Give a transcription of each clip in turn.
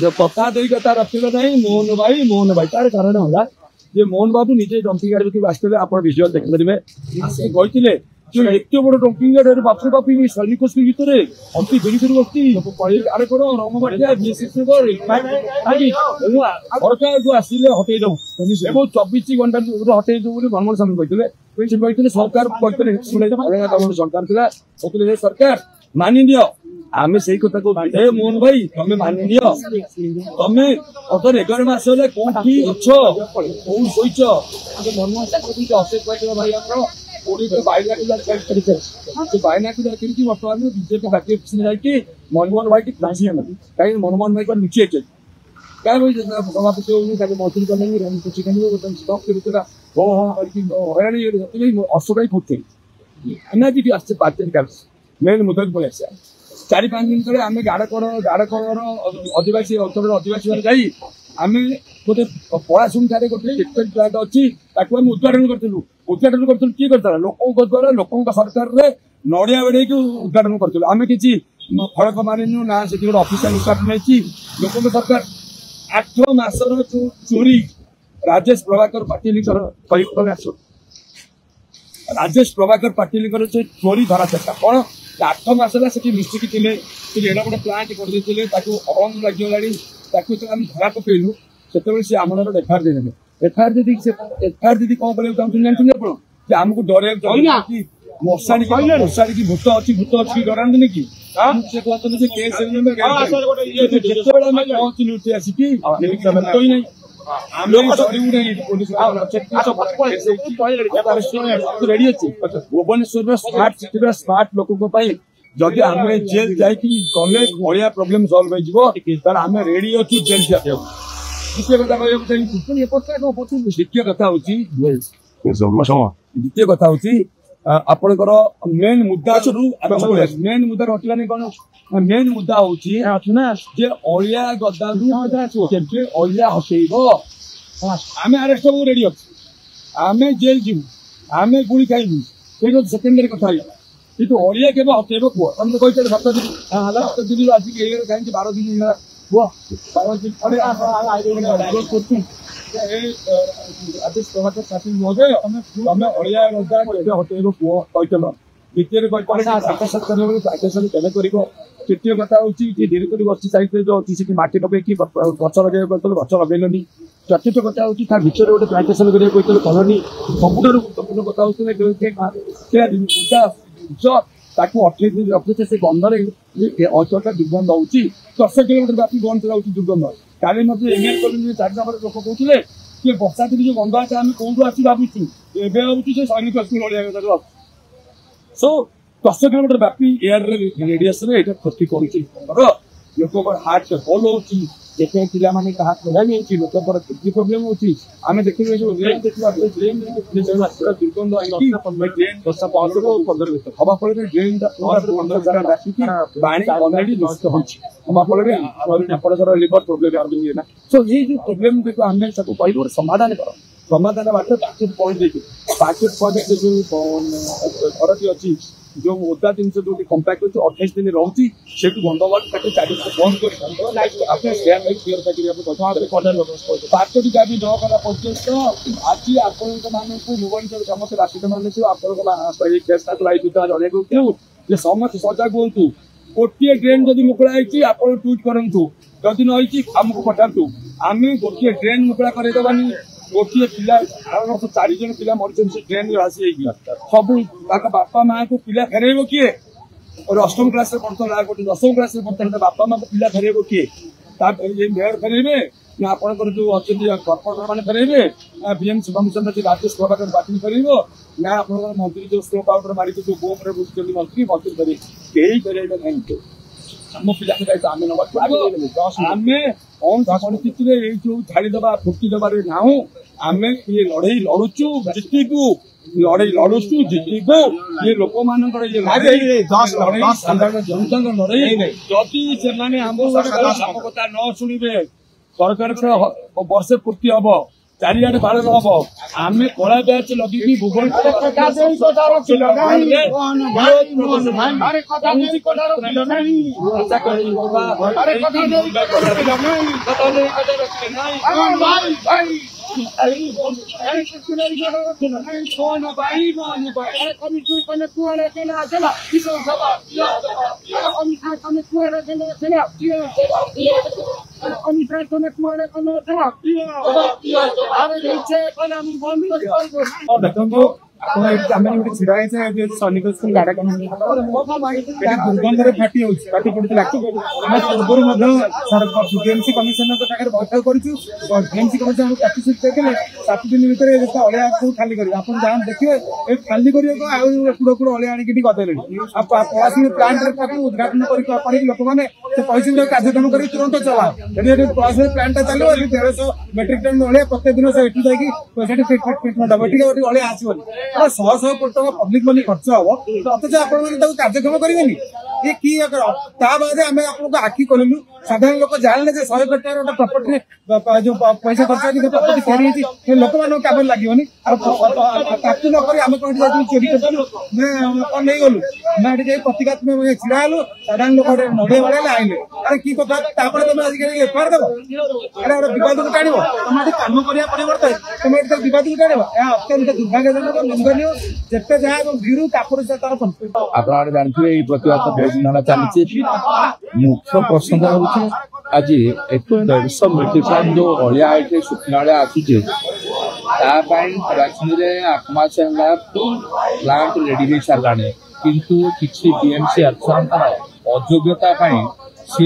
कथा दुई कथा रखिले नहीं मोहन भाई तार कारण होला जे मोहन बाबू निजे डंपिंग यार्ड देखि आसले आपण विजुअल देखि परिबे आसे कहिथिले जो एते बड़ डंपिंग यार्ड बापरे बाप ई सैनिक स्कूल भितरे अति देरी करी बस्ती अरे कोन रंगबाटिया बीएसएस को आगी सरकार को आसिले हटै दो एबो 24 घंटा हटै दो बोली मनमोहन सामने कहिथिले सरकार कहिथिले सरकार थिला ओकले सरकार मानि दियो आमे सेही कथा को ए मोहन भाई तमे मानि दियो तमे अतर 11 मास होले कोठी छ कोन सोइछ आगे मनमोहन सामने अशोक भाई भाई आपरो ओडी के बायनाकुलर चेक करिছে तो बायनाकुलर किंतु वर्तमान में बीजेपी बाकी पिछने जाई कि मनमोहन भाई की क्लास है काई मनमोहन भाई को नीचे है काय भाई सभापति होनी काले मंत्री करने रन कुछ कहीं वो स्टॉक के भीतर वो करके हरानी ये अशोक भाई फुटते अन्ना जी आसे पार्टी का मेन मुद्दा को ऐसा 4-5 दिन तले आमे गाड़कर आदिवासी अंचल आदिवासी जाई आमे गोटे पड़ाशुन ठारे गोटे टेक्सटाइल प्लांट अच्छी ताकू आम उद्घाटन करथिलु किए करता लोकों द्वारा लोकों सरकार रे नड़िया बेड़े की उद्घाटन करथिलु आमे किछि फड़क मारिनु ना से गोटे ऑफिशियल रिपोर्ट नहीं लोकों सरकार 8 मासर चोरी राजेश प्रभाकर पाटिल राजेश प्रभाकर पाटिल चोरी धरा चेष्टा कौन 8 मासला से मिस्टेक थे एडा गोटे प्लांट करदे अरंग लगे धरा पकड़ू से आम एफआईआर देने एफआईआर दीदी कौन करना जानते आप आमको डर मशाड़ी की भूत अच्छी डरानी कि से कहते केस पहुंचलु आसिक ही भुवनेश्वर स्मार्ट लोक जदि आम जेल जाले बढ़िया प्रोब्लेम सल्व हो आम रेडी अच्छी जेल जाए द्वितीय कथा द्वितीय कथा हूँ आपणकर मेन मुद्दा मेन मुद्दा हटलानी कौन मेन मुद्दा हूँ अलिया गदा अलिया हटेब आम आरेस्ट हूँ रेडी अच्छे आम जेल जीव आम गुड़ी खाइबू सेकेंडरी कथा कितु अलिया के हटेब कह तुम तो कहते 7 दिन 7 दिन आज कहीं 12 दिन आदेश प्रभाकर पाटिल महोदय तुम अलिया गदा हटेब कह द्वितीय तृतीय कथा हूँ दीर्घ वर्ष साइड जो अच्छी मटी पकई गच लगे गच लगेलनि चतुर्थ कथा हूँ तार भर गोटे प्लांटेसन कलनी सबुठ गुरुत्वपूर्ण कथा हूँ ताकू 28 दिन रखिए से गंधर अंचलटा दुर्गंध हो 10 किलोमीटर व्यापी गंध चलाऊ दुर्गंध काली एमएल कॉलोनी 4 नंबर लोक कहते कि वर्षा दिन जो गंध आसे आम कौटू आसी भावुँ एवं से सैनिक स्कूल अड़िया सो 10 किलोमीटर व्यापी एयर रेडियस क्षति कर लोक हार्ट हल हो देखिए पिला माने का हाथ लगा नहीं लोक किडनी प्रोब्लेम होची आमे देखिबे जो ड्रेन देखिबा ड्रेन दुर्गंध आई ड्रेन 10-15 भीतर हवा फल ड्रेन 15 राशि की पानी ऑलरेडी नष्ट होची हवा फल आपणकर लिवर प्रोब्लेम आबि ना सो ये जो प्रोब्लेम देखो आमे सबको पहिलो समाधान करो समाधान बाटे पैकेट पॉइंट देखि पैकेट पॉइंट जो घरटी अच्छी जो ओदा जिन जो कंपैक्ट होती 28 दिन रोची से बंदोबस्त ताके 40 बंद कर आपने शेयर में क्लियर करके आप कथा पार्टी का भी न कला पर्यंत आज आपन माने को भुवनेश्वर समस्त राष्ट्र माने से आपन केस का लाइव जुटा जने को क्यों जे समस्त सजाग होंतु गोटे ट्रेन जदि मुकड़ा आइछि आपन ट्वीट करंतु जदि न आइछि हमको पठांतु आमे गोटे ट्रेन मुकड़ा करे दबानी गोटे पिला 4 जन पिला मरछन से ट्रेन रासी सब बापा माँ को पिला फेरब किए और 8म क्लास पढ़ता गोटे 10म क्लास पढ़ता बापा माँ को पिला फेरब किए मेयर फेरबे ना आपंकर जो अच्छे कर्पोरेटर मैंने फेरबे ना बीएमसी कमिशन राजेश प्रभाकर पाटिल फेरब ना आप मंत्री जो स्लो पाउडर मारिक जो बोम रे बुझुଛନ୍ତି मंत्री फेरे कई फेरबे नहीं आम पिला आम आमे कौन परिस्थिति जो छाड़ीदबा फुकीदबार ना आम ये लड़े लड़ुचु जितू लड़े लड़ुचु जितू ये लोक मान जनता लड़े जदि से आम कथा न शुणे सरकार वर्षे पूर्ति हम चारिआडे बाड़ हम आम कला बैच लगे भूगोल दुर्गंधर फाटी फाटी पड़ा बीएमसी कमिशनर बैठक करीएमसी कमिशनर प्रतिश्रुति देखे 7 दिन भितर अलिया खाली कर देखिए खाली कूड़ अलिया आनिक गदेले पलासी प्लांट उद्घाटन कर लोक मैंने पैसा कार्यक्रम कर तुरंत चला पलासी प्लांट चलो 150 मेट्रिक टन अलिया प्रत्येक दिन से ट्रिटमेंट हम ठीक अलिया आसबनी 100 कोटी टका पब्लिक मनी खर्च हम अथच आप कार्यक्रम करेंगे ये कि बादे आम आपको आखि कलु साधारण लोक जानले 100 कोटी टका गोटे प्रॉपर्टी जो पैसा खर्च प्रॉपर्टी तैयारी लोक मान कम लगे प्राप्त नक आम कौन चोरी कर नहीं गलु ना प्रतिकात्मक छिड़ा हलु साधारण लोक नड़िया बाड़े आइले अरे कि कथा तुम आज एफआईआर देव अरे विवाद को टाण तुम कम करने परिवर्तन तुम विवाद को टाण अत्यंत दुर्भाग्यजनक निंदनीय जिते जहाँ भीड़ कापुर से तार आप जानते हैं प्रतिवाद बहुत दिन चलती मुख्य प्रश्न हूँ आज 150 मेट्रिक टन जो अलिया सुखना आसूचे राजधानी 8 मास प्लांट रेडी हो सारा किंतु किसी बीएमसी अफसर अयोग्यता सी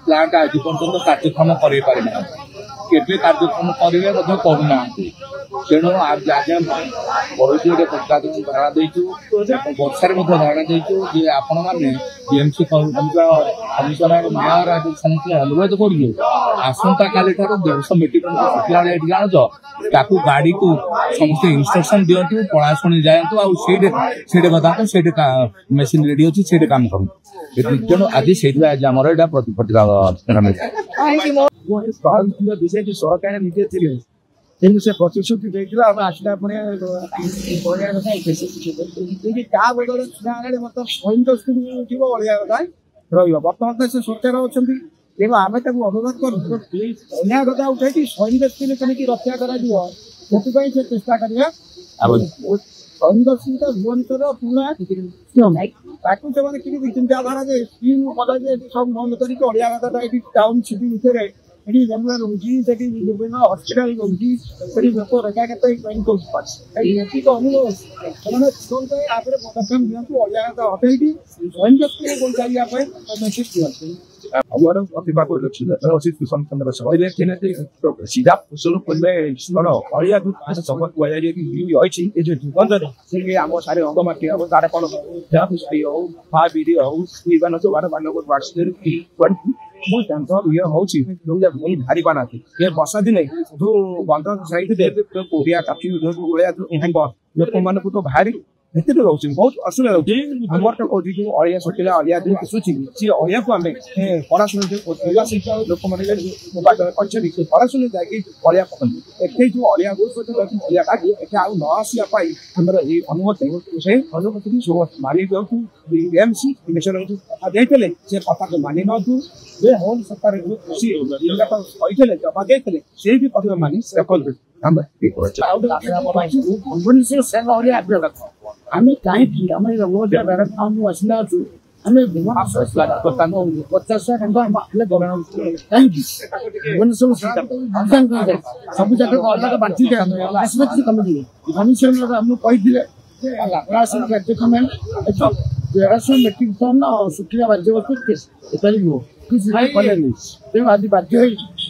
प्लांट आज पर्यटन कार्यक्रम करें कार्यक्रम करेंगे करूना तेणु आज पड़ोसी गोटे प्रतिकात्मक धारणा देचु वर्षार धारणा देचु जे आपण मैंने बीएमसी कमिशनर मेयर समस्त अनुरोध करूँ आसंता काली 150 मेट्रिक टन सुखला आनुच ताकू गाड़ी को समस्त इंस्ट्रक्शन दिंतु पड़ाशुणी जातु आठ बताते से मेसीन रेडी अच्छी से काम करूँ तेणु आज से आज आम विषय सरकार निजे थे से प्रतिश्रुति देखा आसला क्या बदल मतलब सैनिक अलिया गदा बर्तमान से सरकार अच्छा तेणु आम अनुरोध करूँ अलिया गदा उठे सैनिक स्थिति कमी रक्षा कर चेष्टा करा सैनिक स्थिति भुवनेश्वर पुणा चिंताधारा स्कीम कला सब बंद करके अलिया गदा टाउन सिटी भितर रोगी विभिन्न हस्पिटाल रोगी लोक रेखाघात अनुरोध पदक्षेप दिखाँ अलिया गदा हटे सैनिक चाहिए मेसेज दिखाते हमारा प्रतिभा को सीधा फुसल अलिया सब दुर्गंधे आम सारे अंगमाटी हम सारे कल फा बिरी हूँ भारी पाना वर्षा दिने बंद साइड कोरिया काफी लोक मान तो भारी रोचे बहुत असुविधा रोचे हमार तो कौन जो अलिया सटिला अलिया आसूची सी अलिया को आम पढ़ाशुना लोक मैंने पढ़ाशुना जाकि अलिया पकड़ एक जो अलिया अलिया काटी आउ न आसापाई ये अनुमति से अनुमति मारी बीएमसी कमिशनर देते से कथा को मानि नतु होम सरकार कृषि जवाब देते से भी कथा मानि आम कहीं आसला आम 50 सब जगह अलग बांटी कमिटी कमिशनर आमको कही कार्यक्रम 150 मेट्रिक टन सुखिला बाध्यवस्तु कले तेणु आज बाध्य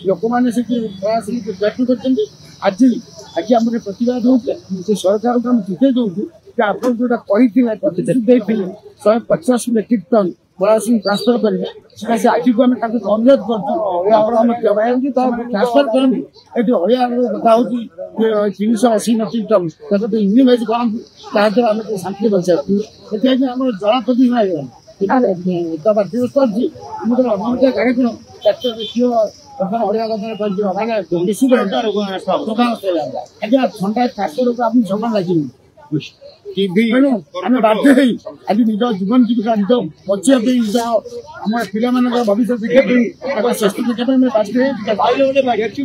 लोक मैंने प्रयत्न कर आज आज आम प्रतिवाद हो सरकार को आम जिते दूँ आप जो 150 मेट्रिक टन पलासी ट्रांसफर करेंगे आज को आम अनुरोध ट्रांसफर करेंगे ये अलिया कथा हूँ 380 मेट्रिक टन इनिमाइज करूँ आम शांति बचा आम जनाप्रतिनिधि बाध्यवस्था अच्छी कार्यक्रम তখন অড়িয়া কথা বলছিল মানে বেশি করে দোকান আচ্ছা ঘন্টায় 400 টাকা আপনি সমান লাগিয়ে ଆମେ ବାଧ୍ୟ ହେଇ ଆଜି ନିଜ ଜୀବନ ଜୀବିକା ନିଜ ବଞ୍ଚିବା ପାଇଁ ନିଜ ଆମର ପିଲାମାନଙ୍କ ଭବିଷ୍ୟତ ଦେଖିବା ପାଇଁ ତାଙ୍କ ସ୍ୱାସ୍ଥ୍ୟ ଦେଖିବା ପାଇଁ ଆମେ ବାଧ୍ୟ ହେଇ